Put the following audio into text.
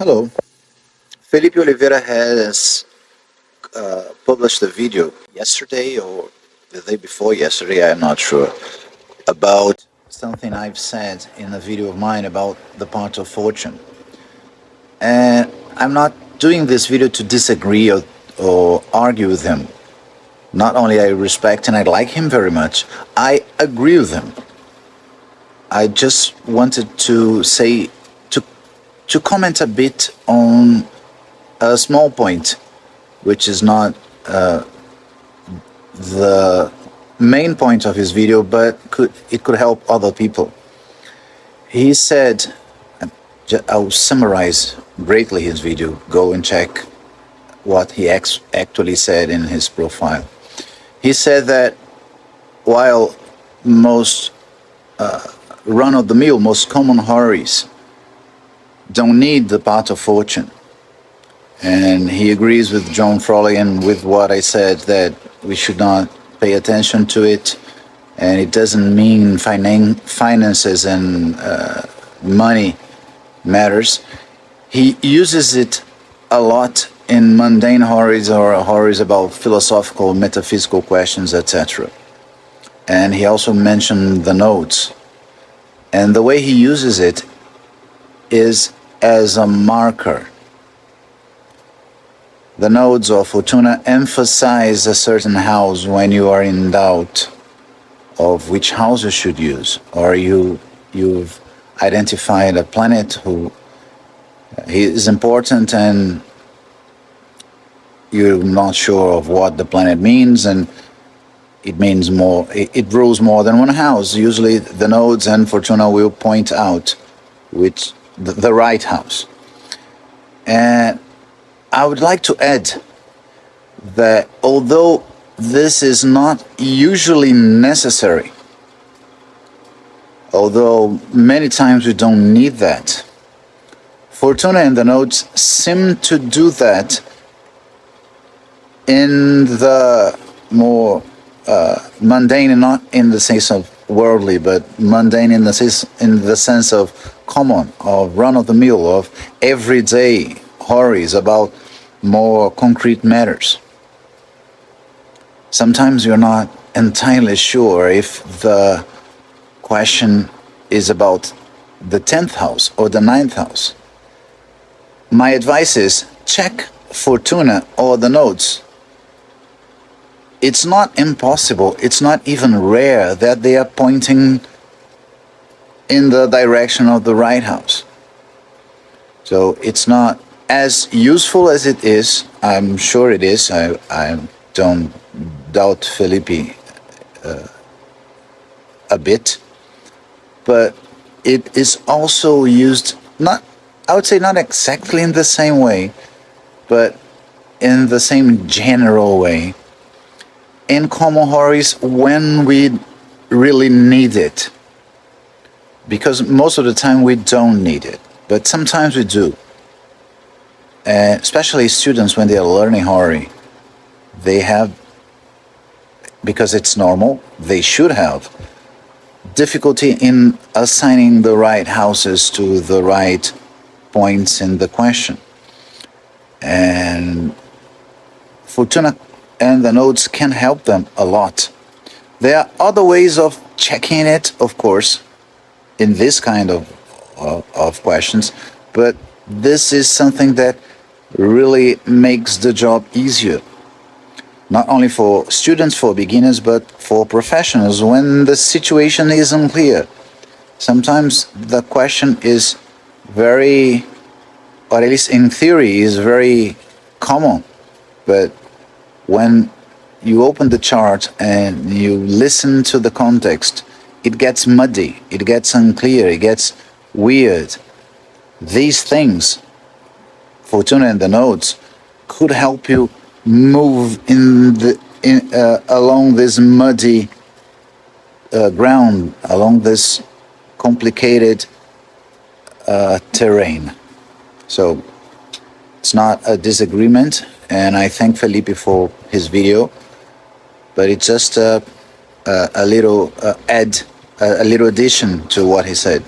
Hello. Felipe Oliveira has published a video yesterday or the day before yesterday, I'm not sure, about something I've said in a video of mine about the part of fortune. And I'm not doing this video to disagree or argue with him. Not only I respect and I like him very much, I agree with him. I just wanted to say, to comment a bit on a small point, which is not the main point of his video, but it could help other people. He said, I'll summarize greatly his video. Go and check what he actually said in his profile. He said that while most run-of-the-mill, most common horaries don't need the part of fortune, and he agrees with John Frawley and with what I said, that we should not pay attention to it, and it doesn't mean finances and money matters. He uses it a lot in mundane horaries or horaries about philosophical, metaphysical questions, etc. And he also mentioned the nodes. And the way he uses it is as a marker. The nodes of Fortuna emphasize a certain house when you are in doubt of which house you should use, or you've identified a planet who is important and you're not sure of what the planet means, and it means more, it rules more than one house. Usually the nodes and Fortuna will point out which the right house. And I would like to add that although this is not usually necessary, although many times we don't need that, Fortuna and the nodes seem to do that in the more mundane, and not in the sense of worldly, but mundane in the sense of common, of run-of-the-mill, of everyday horaries about more concrete matters. Sometimes you're not entirely sure if the question is about the 10th house or the 9th house. My advice is check Fortuna or the nodes. It's not impossible, it's not even rare that they are pointing in the direction of the right house. So it's not as useful as it is. I'm sure it is. I don't doubt Felipe a bit. But it is also used, not, I would say not exactly in the same way, but in the same general way, in common horaries when we really need it. Because most of the time we don't need it, but sometimes we do. Especially students, when they are learning horary, they have, because it's normal, they should have difficulty in assigning the right houses to the right points in the question. And Fortuna and the nodes can help them a lot. There are other ways of checking it, of course, in this kind of questions, but this is something that really makes the job easier. Not only for students, for beginners, but for professionals when the situation is unclear. Sometimes the question is very, or at least in theory, is very common, but when you open the chart and you listen to the context, it gets muddy, it gets unclear, it gets weird. These things, Fortuna and the nodes, could help you move along this muddy ground, along this complicated terrain. So it's not a disagreement, and I thank Felipe for his video, but it's just a little a little addition to what he said.